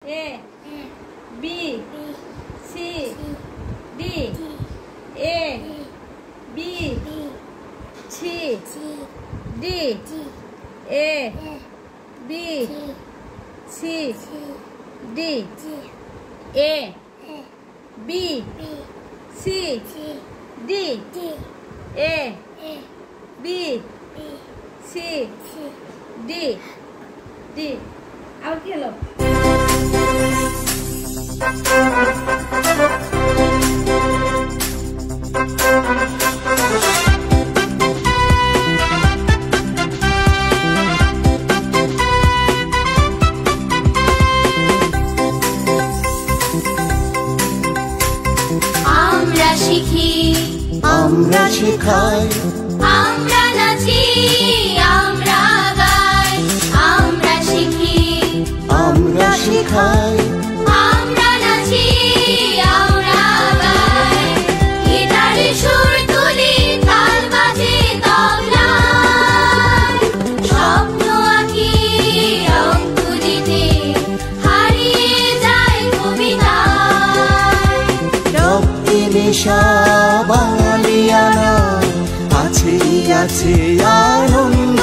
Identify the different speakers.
Speaker 1: A B C D A B C D A B C D A B C D A B C D D আর কি হলো
Speaker 2: আমরা শিখি
Speaker 3: আমরা শেখাই
Speaker 2: আমরা নাচি আমরা গাই আমরা শিখি
Speaker 3: আমরা শেখাই
Speaker 2: আমরা নাচি আমরা গাই গিটারে সুর তুলি তাল বাজে তবলা স্বপ্ন আঁকি রং তুলিতে হারিয়ে যায় কবিতায়
Speaker 3: রক্তে নেশা বাঙালিয়ানা আছে আছে আনন্দ